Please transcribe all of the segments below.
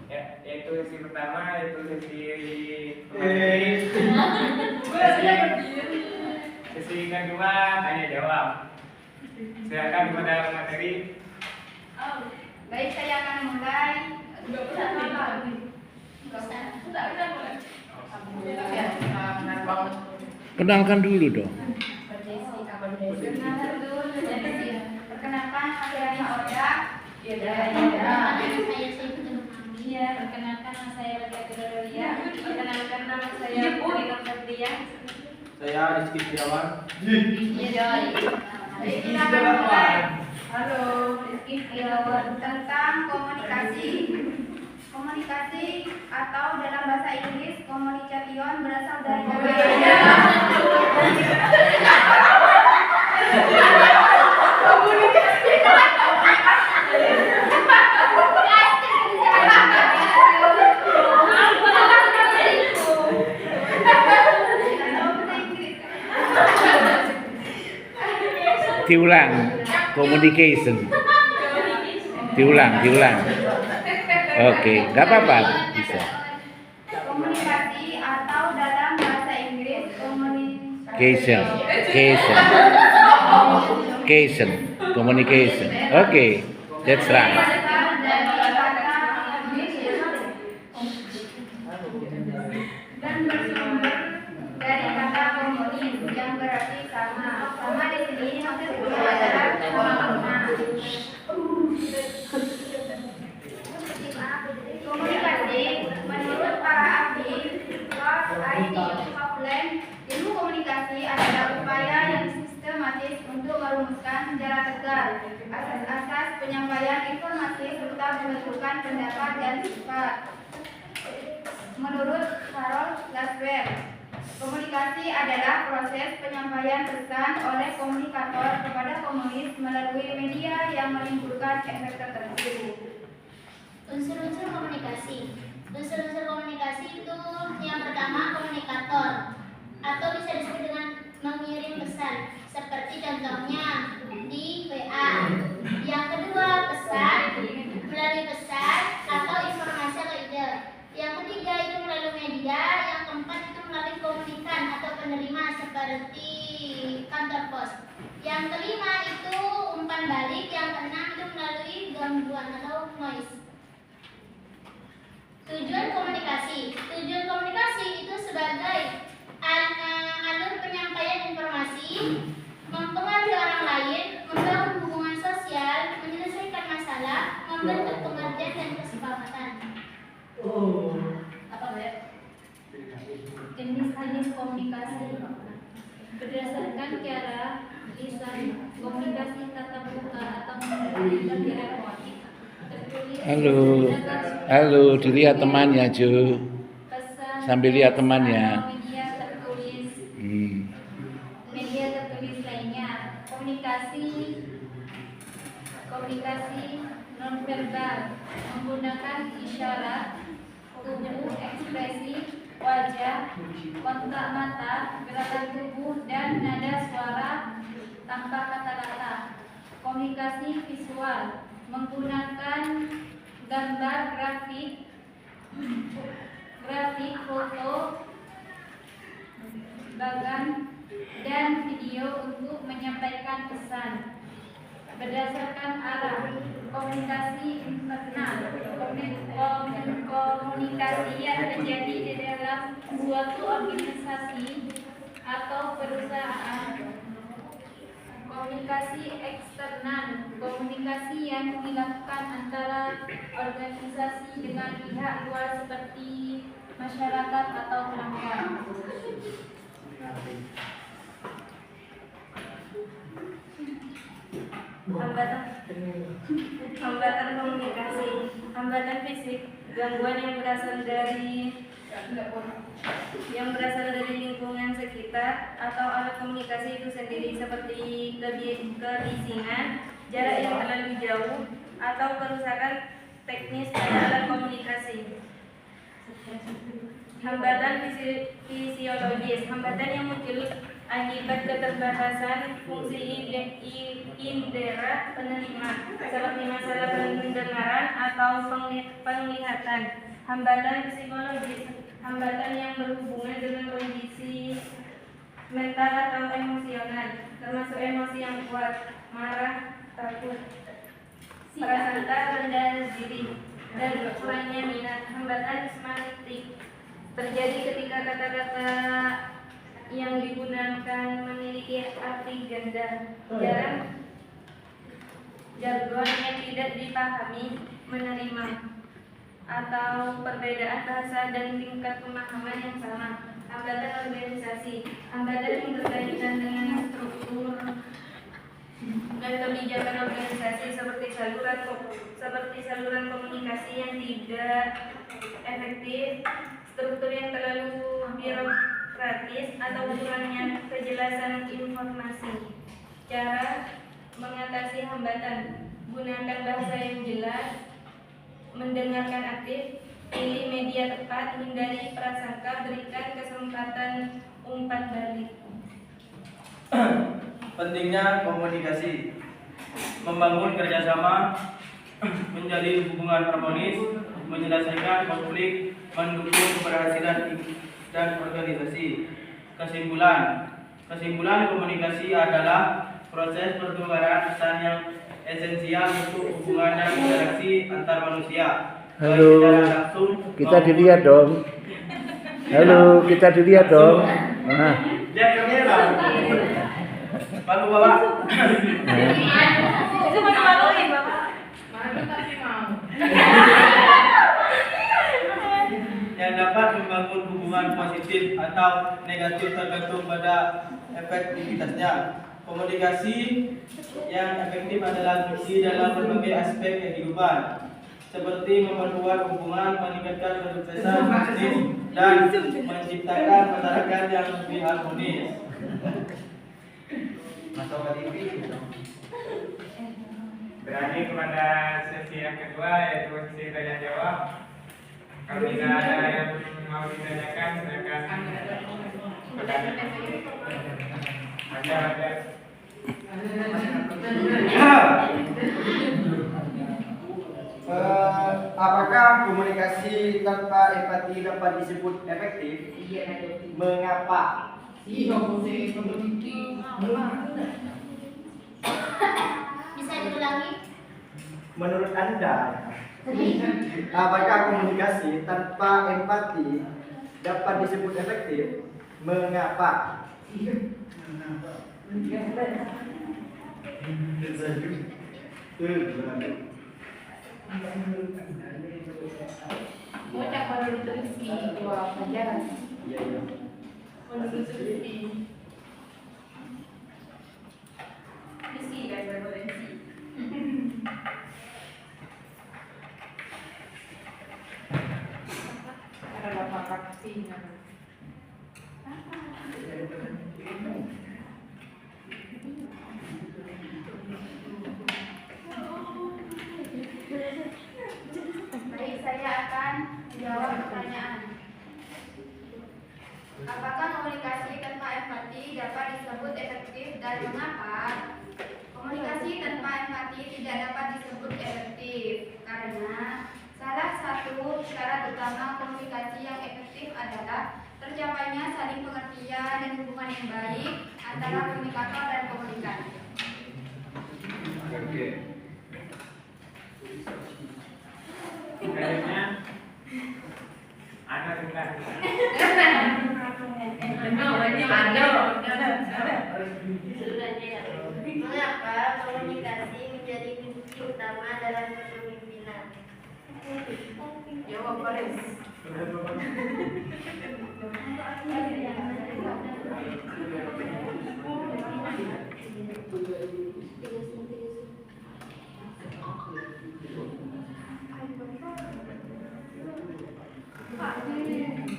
Ya, yaitu sesi pertama yaitu sesi sesi kedua tanya jawab. Silakan kepada materi. Baik, saya akan mulai. Kenalkan dulu dong. Perkenalkan, saya Oda. Perkenalkan nama saya Lega Fidolia. Perkenalkan nama saya Putri Nurfadria. Saya Rizky Setiawan. Baik, kita akan mulai. Halo, Rizky Setiawan. Tentang komunikasi. Komunikasi atau dalam bahasa Inggris communication berasal dari Diulang. Communication. Diulang. Oke, nggak apa-apa. Bisa. komunikasi atau dalam bahasa Inggris Communication. Oke, that's right. berasal dari kata dan bersumber dari kata komunis yang berarti sama. Sama di sini maksudnya adalah sama. Komunikasi menurut para ahli ilmu komunikasi adalah upaya yang sistematis untuk merumuskan secara tegas asas-asas penyampaian informasi serta menentukan pendapat dan sifat. Menurut Carol Laswell, komunikasi adalah proses penyampaian pesan oleh komunikator kepada komunis melalui media yang menimbulkan efek tertentu. Unsur-unsur komunikasi. Unsur-unsur komunikasi itu yang pertama komunikator atau bisa disebut dengan mengirim pesan seperti contohnya di WA. Yang kedua pesan melalui pesan atau informasi atau ide. Yang ketiga itu melalui media. Yang keempat itu melalui komunikan atau penerima seperti kantor pos. Yang kelima itu umpan balik. Yang keenam itu melalui gangguan atau noise. Tujuan komunikasi itu sebagai alur penyampaian informasi, mempengaruhi orang lain, membangun hubungan sosial, menyelesaikan masalah, membentuk pengertian dan kesepakatan. Apa ya? Jenis-jenis komunikasi berdasarkan cara lisan, komunikasi tatap muka atau komunikasi elektronik. Halo, dilihat temannya, Jo. Sambil lihat temannya. Media tertulis lainnya. Komunikasi nonverbal menggunakan isyarat, tubuh, ekspresi wajah, kontak mata, gerakan tubuh, dan nada suara tanpa kata-kata. Komunikasi visual menggunakan gambar, grafik, foto, bagan, dan video untuk menyampaikan pesan. Berdasarkan arah, komunikasi internal, komunikasi yang terjadi di dalam suatu organisasi atau perusahaan. Komunikasi eksternal, komunikasi yang dilakukan antara organisasi dengan pihak luar seperti masyarakat atau pelanggan. Hambatan komunikasi, hambatan fisik, gangguan yang berasal dari lingkungan sekitar atau alat komunikasi itu sendiri seperti kebisingan, jarak yang terlalu jauh, atau kerusakan teknis pada alat komunikasi. Hambatan fisiologis, hambatan yang muncul akibat keterbatasan fungsi indera penerima seperti masalah pendengaran atau penglihatan. kesehatan, hambatan psikologis, hambatan yang berhubungan dengan kondisi mental atau emosional, termasuk emosi yang kuat, marah, takut, prasangka rendah diri, dan kurangnya minat. Hambatan semantik terjadi ketika kata-kata yang digunakan memiliki arti ganda, jargon yang tidak dipahami, menerima, atau perbedaan bahasa dan tingkat pemahaman yang sama. Hambatan organisasi, hambatan yang berkaitan dengan struktur dan kebijakan organisasi seperti saluran komunikasi yang tidak efektif, struktur yang terlalu birokratis, atau kurangnya kejelasan informasi. Cara mengatasi hambatan: gunakan bahasa yang jelas, mendengarkan aktif, pilih media tepat, hindari prasangka, berikan kesempatan umpan balik. Pentingnya komunikasi, membangun kerjasama, menjalin hubungan harmonis, menyelesaikan konflik, mendukung keberhasilan dan organisasi. Kesimpulan komunikasi adalah proses pertukaran pesan yang esensial untuk hubungan dan interaksi antar manusia. Halo, kita dilihat dong. Halo, kita dilihat dong. Nah. Lihat kamera. Malu Bapak. Itu malu-maluin Bapak. Malu tapi mau. Yang dapat membangun hubungan positif atau negatif tergantung pada efektivitasnya. Komunikasi yang efektif adalah kunci dalam berbagai aspek kehidupan, seperti memperkuat hubungan, meningkatkan kesuksesan bisnis, dan menciptakan masyarakat yang lebih harmonis. Masuk ke TV. Beralih kepada sesi yang kedua, yaitu sesi tanya jawab. Kalau tidak ada yang mau ditanyakan, silakan. Ada. Apakah komunikasi tanpa empati dapat disebut efektif? Mengapa? Bisa diulangi? Menurut Anda, apakah komunikasi tanpa empati dapat disebut efektif? Mengapa? Bocah baru Rizky dua pelajaran. Iya, iya. Menurut Rizky guys berpotensi. Karena bapak vaksin. Baik, saya akan menjawab pertanyaan. Apakah komunikasi tanpa empati dapat disebut efektif dan mengapa? Komunikasi tanpa empati tidak dapat disebut efektif karena salah satu syarat utama komunikasi yang efektif adalah tercapainya saling pengertian dan hubungan yang baik antara komunikator dan komunikan. Oke. Kayaknya ada bukan? Mengapa komunikasi menjadi kunci utama dalam kepemimpinan? Jawab Paris.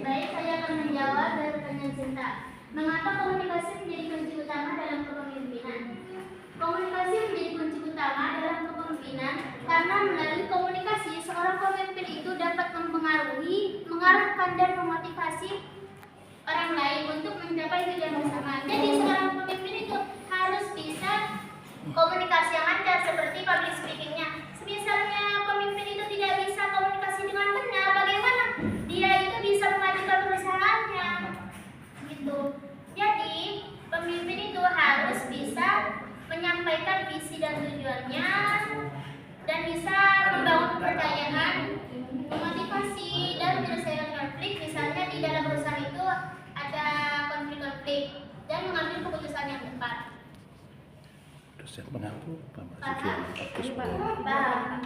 Baik, saya akan menjawab dari pertanyaan Sinta. Mengapa komunikasi menjadi kunci utama dalam kepemimpinan? Komunikasi menjadi kunci utama dalam kepemimpinan karena melalui komunikasi seorang pemimpin itu dapat mempengaruhi, mengarahkan dan memotivasi orang lain untuk mencapai tujuan bersama. Jadi seorang pemimpin itu harus bisa komunikasi yang lancar seperti public speakingnya. Misalnya pemimpin itu tidak bisa komunikasi dengan benar, Proses mengaku Pak Masuki. Paham?